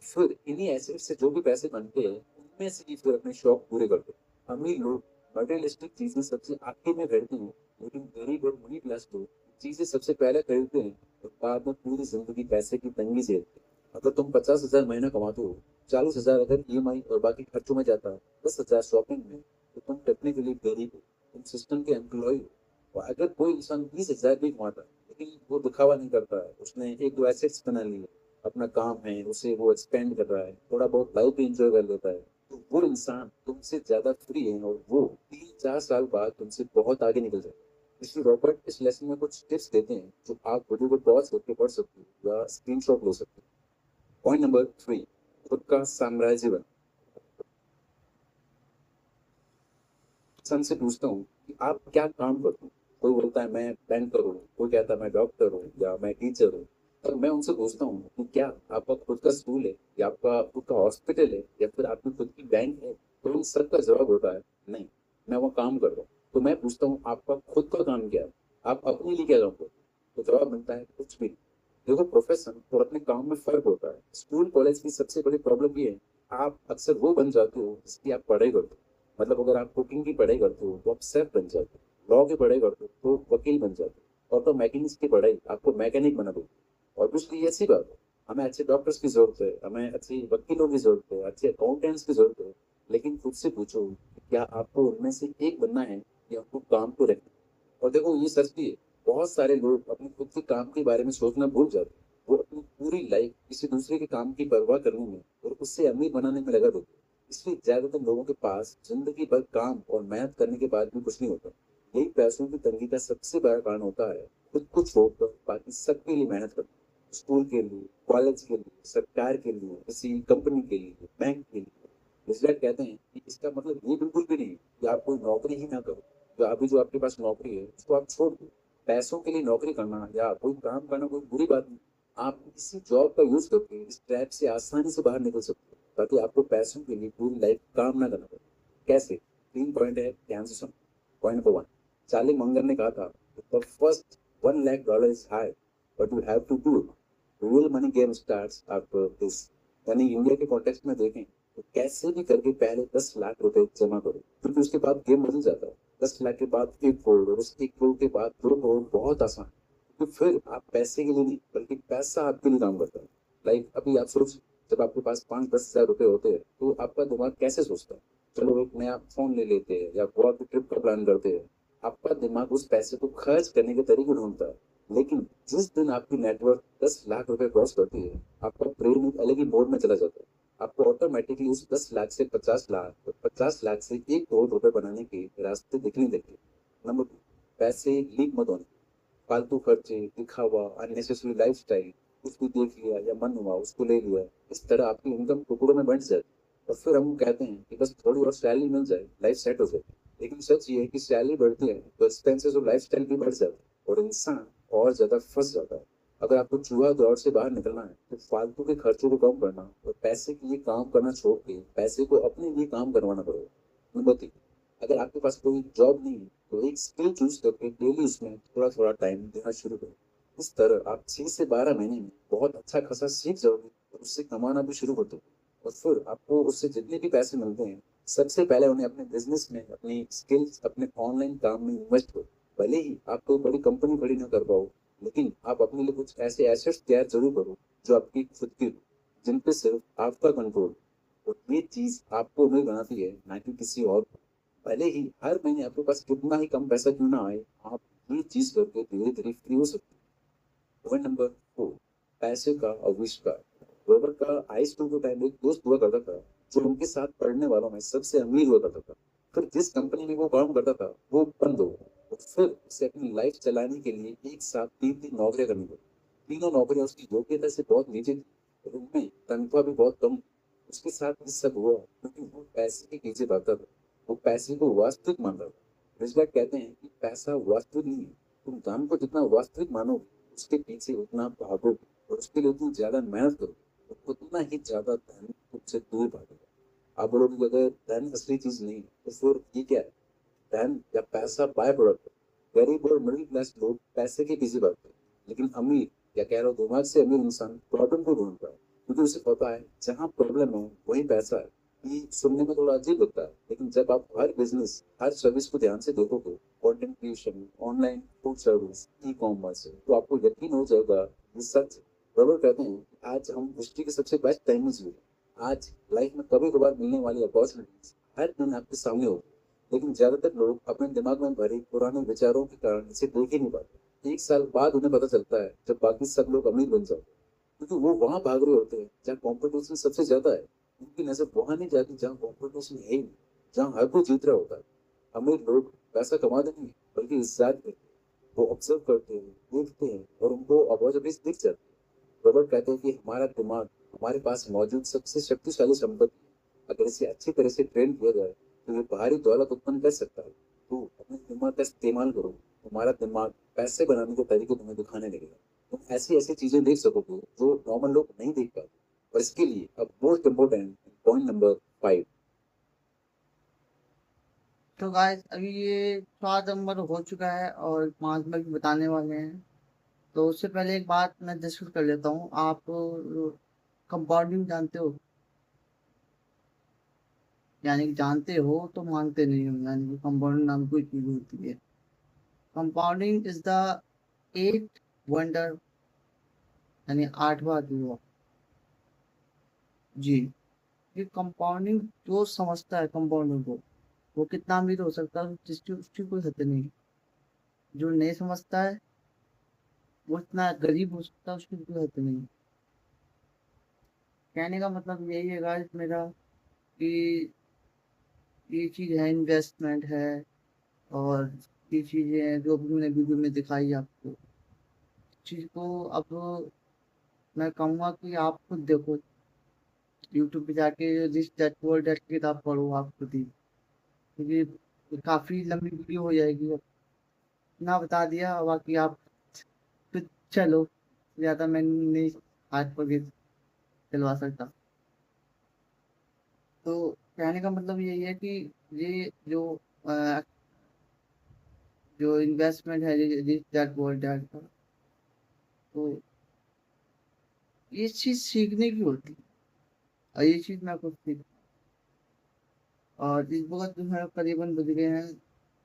फिर इन्हीं एसेट्स से जो भी पैसे बनते हैं उनमें से ही फिर अपने शौक पूरे करते हैं। अमीर लोग मटेरियलिस्टिक चीजें सबसे आखिर में खरीदते हैं, लेकिन गरीब और मिडिल क्लास लोग चीजें सबसे पहले खरीदते हैं और बाद में पूरी जिंदगी पैसे की तंगी झेलते हैं। अगर तुम 50,000 महीना कमाते हो, 40,000 अगर ईएमआई और बाकी खर्चों में जाता है, 10,000 शॉपिंग में, तो तुम टेक्निकली गरीब हो, तुम सिस्टम के एम्प्लॉय हो। और अगर कोई इंसान 20,000 भी कमाता है लेकिन वो दिखावा नहीं करता है, उसने 1-2 एसेट्स बना लिए, अपना काम है उसे वो एक्सपेंड कर रहा है, थोड़ा बहुत लाइफ भी इंजॉय कर लेता है, तो वो इंसान तुमसे ज्यादा फ्री है और वो 3-4 साल बाद तुमसे बहुत आगे निकल जाएगा। इसलिए रॉबर्ट इस लेसन में कुछ टिप्स देते हैं जो आप वीडियो को पॉज करके पढ़ सकते हो या स्क्रीनशॉट ले सकते हो। पॉइंट नंबर 3, खुद का साम्राज्य बना। सन से पूछता हूँ, कि आप क्या काम करते हो। कोई बोलता है मैं बैंकर हूँ, कोई कहता है मैं डॉक्टर हूँ या मैं टीचर हूँ। तो मैं उनसे पूछता हूँ कि क्या आपका खुद का स्कूल है या आपका खुद का हॉस्पिटल है या फिर आपकी खुद की बैंक है। तो उन सबका जवाब होता है नहीं, मैं वो काम कर रहा हूँ। तो मैं पूछता हूँ आपका खुद का काम क्या है, आप अपने लिए क्या काम करते हो। तो जवाब मिलता है कुछ भी नहीं। देखो, प्रोफेशन और अपने काम में फर्क होता है। स्कूल कॉलेज की सबसे बड़ी प्रॉब्लम ये है, आप अक्सर वो बन जाते हो जिसकी आप पढ़ाई करते हो। मतलब अगर आप कुकिंग की पढ़ाई करते हो तो आप शेफ बन जाते हो, लॉ की पढ़ाई करते हो तो वकील बन जाते हो, और तो मैकेनिक्स की पढ़ाई आपको मैकेनिक बना दो। और कुछ नहीं, ऐसी बात है, हमें अच्छे डॉक्टर्स की जरूरत है, हमें अच्छे वकीलों की जरूरत है, अच्छे अकाउंटेंट्स की जरूरत है। लेकिन खुद से पूछो कि क्या आपको उनमें से एक बनना है या आपको काम को रखना है। और देखो, ये सच भी है, बहुत सारे लोग अपने खुद के काम के बारे में सोचना भूल जाते हैं। वो अपनी पूरी लाइफ किसी दूसरे के काम की परवाह करने में और उससे अमीर बनाने में लगा देते हैं। इसलिए ज्यादातर लोगों के पास जिंदगी भर काम और मेहनत करने के बाद भी कुछ नहीं होता। यही पैसों की तंगी का सबसे बड़ा कारण होता है, खुद को छोड़कर बाकी सबके लिए मेहनत करना। स्कूल के लिए, कॉलेज के लिए, सरकार के लिए, किसी कंपनी के लिए, बैंक के लिए। इसलिए कहते हैं कि इसका मतलब ये बिल्कुल भी नहीं कि आप कोई नौकरी ही ना करो। जो अभी जो आपके पास नौकरी है उसको आप छोड़ दो। पैसों के लिए नौकरी करना या कोई काम करना कोई बुरी बात नहीं। आप किसी जॉब का यूज करके इस ट्रैप से आसानी से बाहर निकल सकते हो, ताकि आपको पैसों के लिए पूरी लाइफ काम ना करना पड़े। कैसे? 3 पॉइंट है, ध्यान से सुनो। पॉइंट नंबर 1, चार्ली मंगर ने कहा था, the first $1 lakh is high, but you have to do it. Real money game starts after this. यानी इंडिया के कॉन्टेक्स्ट में देखें तो कैसे भी करके पहले 10 लाख रुपए जमा करो, क्योंकि उसके बाद गेम बदल जाता है। 10 लाख के बाद 1 करोड़, और उस 1 करोड़ के बाद 2 करोड़। बहुत आसान। तो फिर आप पैसे के लिए नहीं बल्कि पैसा आपके लिए काम करता है। लाइक अभी आप सोच, जब आपके पास 5-10 हज़ार रुपए होते हैं तो आपका दिमाग कैसे सोचता है? चलो एक नया फोन ले लेते हैं या गोवा की ट्रिप का प्लान करते हैं। आपका दिमाग उस पैसे को खर्च करने के तरीके ढूंढता है। लेकिन जिस दिन आपकी नेटवर्क 10 लाख रुपए क्रॉस करती है, आपका ब्रेन एक अलग ही मोड में चला जाता है। आपको ऑटोमेटिकली उस 10 लाख से 50 लाख और 50 लाख से 1 करोड़ रुपए बनाने के रास्ते दिखने लगे। नंबर 2, पैसे लीक मत होने। फालतू खर्चे, दिखावा, अननेसेसरी लाइफस्टाइल, कुछ भी देख लिया या मन हुआ उसको ले लिया। इस तरह आपकी इनकम टुकड़ों में बंट जाती है और फिर हम कहते हैं कि बस थोड़ी और सैलरी मिल जाए, लाइफ सेट हो जाए। लेकिन सच ये है कि सैलरी बढ़ती है तो एक्सपेंसेस और लाइफस्टाइल भी बढ़ जाता है और इंसान और ज्यादा फंस जाता है। अगर आपको चूहा दौड़ से बाहर निकलना है तो फालतू के खर्चों को कम करना और पैसे के लिए काम करना छोड़ के पैसे को अपने लिए काम करवाना पड़ेगा। नंबर 3, अगर आपके पास कोई जॉब नहीं है तो एक स्किल चूज करके डेली उसमें थोड़ा थोड़ा टाइम देना शुरू करो। इस तरह आप 6 से 12 महीने में बहुत अच्छा खासा सीख जाओगे और उससे कमाना भी शुरू कर दो। और फिर आपको उससे जितने भी पैसे मिलते हैं, सबसे पहले उन्हें अपने बिजनेस में, अपनी स्किल्स, अपने ऑनलाइन काम में इन्वेस्ट करो। भले ही आप कोई बड़ी कंपनी खड़ी ना कर पाओ, लेकिन आप अपने लिए कुछ ऐसे एसेट्स तैयार जरूर करो जो आपकी खुद की हो, जिन पे सिर्फ आपका कंट्रोल। और ये चीज आपको अमीर बनाती है, ना कि किसी और को। भले ही हर महीने आपके पास कितना ही कम पैसा क्यों ना आए, आप ये चीज करके धीरे धीरे फ्री हो सकते हैं। पॉइंट नंबर 4, पैसे का आविष्कार। रॉबर्ट का हाई स्कूल के टाइम एक दोस्त हुआ करता था जो उनके साथ पढ़ने वालों में सबसे अमीर हुआ करता था। फिर जिस कंपनी में वो काम करता था वो बंद हो गई और फिर उसे अपनी लाइफ चलाने के लिए एक साथ 3 3 नौकरियां करनी पड़ी। तीनों नौकरियां उसकी योग्यता से बहुत नीचे थी और उनमें तनख्वाह भी बहुत कम। उसके साथ ये सब हुआ क्योंकि वो पैसे के पीछे भागता था। वो पैसे को वास्तविक मान रहा था। रिजवेट कहते हैं कि पैसा वास्तविक नहीं है, तुम धन को जितना वास्तविक मानोगे उसके पीछे उतना भागोगे और उसके लिए उतनी ज्यादा मेहनत करो तो उतना ही ज्यादा धन तुमसे दूर भागेगा। आप बोलोगे कि अगर धन असली चीज नहीं है तो फिर ये क्या है? धन या पैसा बाय प्रोडक्ट है। गरीब और मिडिल क्लास लोग पैसे के पीछे भागते हैं, लेकिन अमीर या कह लो दिमाग से अमीर इंसान प्रॉब्लम को ढूंढता है, क्योंकि उसे पता है जहाँ प्रॉब्लम है वही पैसा है। ये सुनने में थोड़ा अजीब लगता है, लेकिन जब आप हर बिजनेस, हर सर्विस को ध्यान से देखोगे, content creation, online food service, e commerce, तो आपको यकीन हो जाएगा ये सच है। रबर कहते हैं कि आज हम हिस्ट्री के सबसे बेस्ट टाइम में जी रहे हैं। आज लाइफ में कभी कभार मिलने वाली अपॉर्चुनिटीज हर दिन आपके सामने होगी, लेकिन ज्यादातर लोग अपने दिमाग में भरे पुराने विचारों के कारण इसे देख ही नहीं पाते। 1 साल बाद उन्हें पता चलता है जब बाकी सब लोग अमीर बन जाते हैं, क्योंकि वो वहां भाग रहे होते हैं जहाँ कॉम्पिटिशन सबसे ज्यादा है। उनकी नजर वहां नहीं जाती जहाँ कॉम्पिटिशन है ही नहीं, जहाँ हर कोई जीत रहा होता है। अमीर लोग पैसा कमाते नहीं बल्कि इज्जत करते हैं। वो ऑब्जर्व करते हैं, देखते हैं और उनको अपॉर्चुनिटीज दिख जाती है। रॉबर्ट कहते हैं कि हमारा दिमाग हमारे पास मौजूद सबसे शक्तिशाली संपत्ति है। अगर इसे अच्छी तरह से ट्रेन किया जाए तो ये बाहरी दौलत उत्पन्न कर सकता है। तो अपने दिमाग दिमाग का इस्तेमाल करो, तुम्हारा दिमाग पैसे बनाने के तरीके तुम्हें दिखाने लगेगा। तुम ऐसी ऐसी चीजें देख सकोगे जो नॉर्मल लोग नहीं देख पाते। और इसके लिए अब मोस्ट इम्पोर्टेंट पॉइंट नंबर 5। तो गाइस अभी ये 4 नंबर हो चुका है और 5 नंबर भी बताने वाले हैं। तो उससे पहले एक बात मैं डिस्कस कर लेता हूँ। आप कंपाउंडिंग जानते हो? यानी कि जानते हो तो मानते नहीं हो, यानी कि कंपाउंडिंग नाम की चीज होती है। Compounding is the 8th wonder, यानी 8वां अजूबा। जी, ये कंपाउंडिंग जो समझता है कंपाउंडिंग को, वो कितना अमीर हो सकता है, जिसकी उसकी कोई हद नहीं। जो नहीं समझता है वो इतना गरीब हो सकता है, उसकी कोई हद नहीं। कहने का मतलब यही है गाइस मेरा कि ये चीज़ है, इन्वेस्टमेंट है। और ये चीज़ें हैं जो अभी मैंने वीडियो में दिखाई आपको। चीज़ को अब मैं कहूँगा कि आप खुद देखो, यूट्यूब पे जाके रिच डैड पुअर डैड की किताब पढ़ो आप खुद ही, क्योंकि काफ़ी लंबी वीडियो हो जाएगी। अब ना बता दिया, बाकी आप खुद चलो, ज़्यादा मैं नहीं हाथ पकड़ चलवा सकता। तो कहने का मतलब यही है कि ये अ, जो इन्वेस्टमेंट है रिच डैड पुअर डैड का, तो ये चीज़ सीखने की होती है। और ये चीज़ मैं खुद सीख, और इस वक्त जो है करीबन बज गए हैं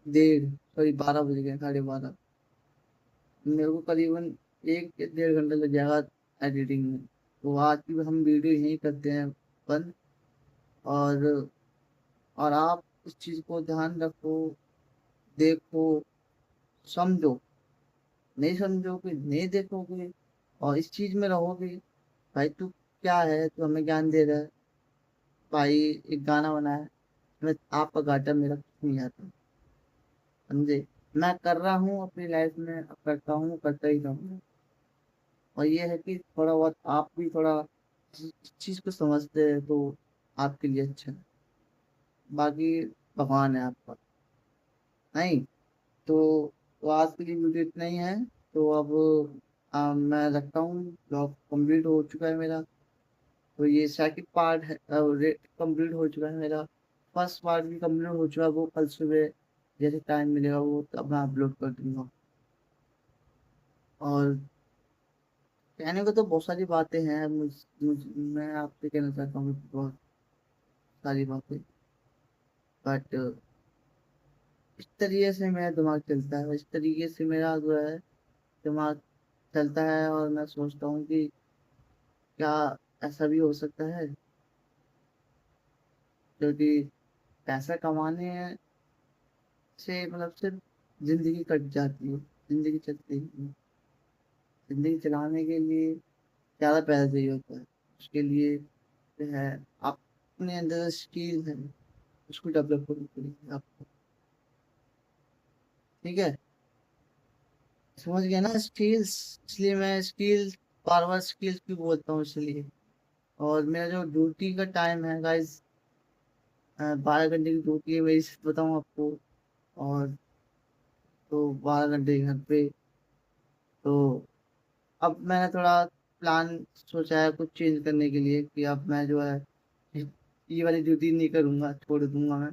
12 बज गए हैं, 12:30। मेरे को करीबन 1 या 1.5 घंटा लग जाएगा एडिटिंग में। तो आज की हम वीडियो यहीं करते हैं बंद। और और आप इस चीज़ को ध्यान रखो, देखो, समझो। नहीं समझोगे, नहीं देखोगे और इस चीज़ में रहोगे, भाई तू क्या है, तू हमें ज्ञान दे रहा है? भाई एक गाना बना है, मैं आपका घाटा मेरा कुछ नहीं आता। समझे? मैं कर रहा हूँ अपनी लाइफ में, अब करता हूँ, करता ही रहूँगा। और ये है कि थोड़ा बहुत आप भी थोड़ा इस चीज़ को समझते हैं तो आपके लिए अच्छा है। बाकी भगवान है आपका। नहीं तो आज के लिए वीडियो इतना ही है। तो अब मैं रखता हूँ, ब्लॉग कंप्लीट हो चुका है मेरा। तो ये सेकंड पार्ट है, कंप्लीट हो चुका है मेरा। फर्स्ट पार्ट भी कंप्लीट हो चुका है, वो कल सुबह जैसे टाइम मिलेगा वो तब मैं अपलोड कर दूंगा। और कहने को तो बहुत सारी बातें हैं, मैं आपसे कहना चाहता हूँ बहुत सारी बातें। बट इस तरीके से मेरा दिमाग चलता है, इस तरीके से मेरा जो है दिमाग चलता है। और मैं सोचता हूँ कि क्या ऐसा भी हो सकता है, क्योंकि पैसा कमाने से मतलब सिर्फ जिंदगी कट जाती है, जिंदगी चलती है। जिंदगी चलाने के लिए ज़्यादा पैसा चाहिए होता है। उसके लिए जो है अपने अंदर स्किल है, उसको डेवलप करनी पड़ेगी आपको। ठीक है, समझ गया ना स्किल्स? इसलिए मैं स्किल बार बार स्किल्स भी बोलता हूँ इसलिए। और मेरा जो ड्यूटी का टाइम है गाइस, 12 घंटे की ड्यूटी है मेरी, सिर्फ बताऊँ आपको। और तो 12 घंटे घर पे। तो अब मैंने थोड़ा प्लान सोचा है कुछ चेंज करने के लिए, कि अब मैं जो है ये वाली ड्यूटी नहीं करूँगा, छोड़ दूंगा मैं।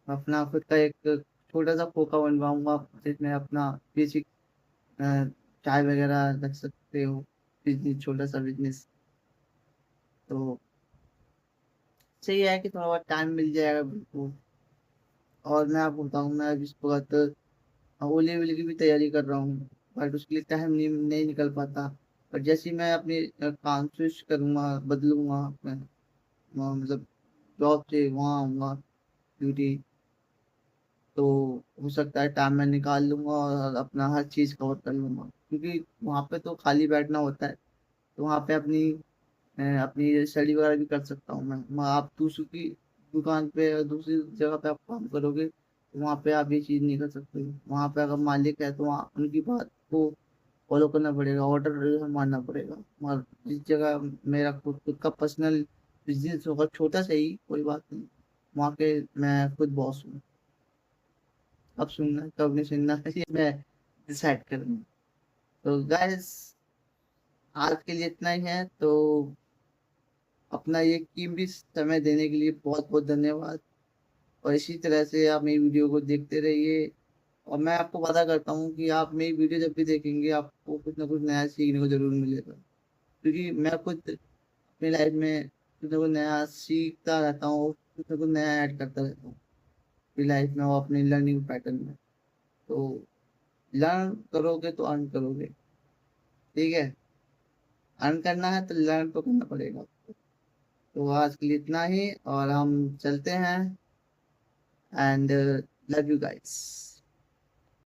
अपना खुद का एक छोटा सा खोखा बनवाऊंगा, जिसमें अपना बेसिक चाय वगैरह रख सकते हो, बिजनेस, छोटा सा बिजनेस। तो सही है कि थोड़ा बहुत टाइम मिल जाएगा बिल्कुल। और मैं आपको बताऊँ, मैं अभी इस वक्त ओले ओले की भी तैयारी कर रहा हूँ, बट उसके लिए टाइम नहीं निकल पाता। पर जैसे ही मैं अपने काम स्विच करूँगा, बदलूंगा मैं मतलब जॉब से वहाँ आऊँगा ड्यूटी, तो हो सकता है टाइम मैं निकाल लूंगा और अपना हर चीज़ कवर कर लूंगा, क्योंकि वहाँ पे तो खाली बैठना होता है। तो वहाँ पे अपनी स्टडी वगैरह भी कर सकता हूँ मैं। आप दूसरों की दुकान पे या दूसरी जगह पे आप काम करोगे तो वहाँ पे आप ये चीज़ नहीं कर सकते। वहाँ पे अगर मालिक है तो वहाँ उनकी बात को फॉलो करना पड़ेगा, ऑर्डर मानना पड़ेगा। और जिस जगह मेरा खुद खुद का पर्सनल बिजनेस होगा, छोटा सा ही, कोई बात नहीं, वहाँ के मैं खुद बॉस हूँ। कब सुनना है कब नहीं सुनना है ये मैं डिसाइड करूँगा। तो गाइस आज के लिए इतना ही है। तो अपना ये कीमती समय देने के लिए बहुत बहुत धन्यवाद। और इसी तरह से आप मेरी वीडियो को देखते रहिए। और मैं आपको वादा करता हूँ कि आप मेरी वीडियो जब भी देखेंगे आपको कुछ ना कुछ नया सीखने को जरूर मिलेगा, क्योंकि मैं खुद अपनी लाइफ में कुछ ना कुछ नया सीखता रहता हूँ, कुछ ना कुछ नया ऐड करता रहता हूँ अपनी लाइफ में और अपनी लर्निंग पैटर्न में। तो लर्न करोगे तो अर्न करोगे, ठीक है। अर्न करना है तो लर्न तो करना पड़ेगा। तो आज के लिए इतना ही और हम चलते हैं। And love you guys.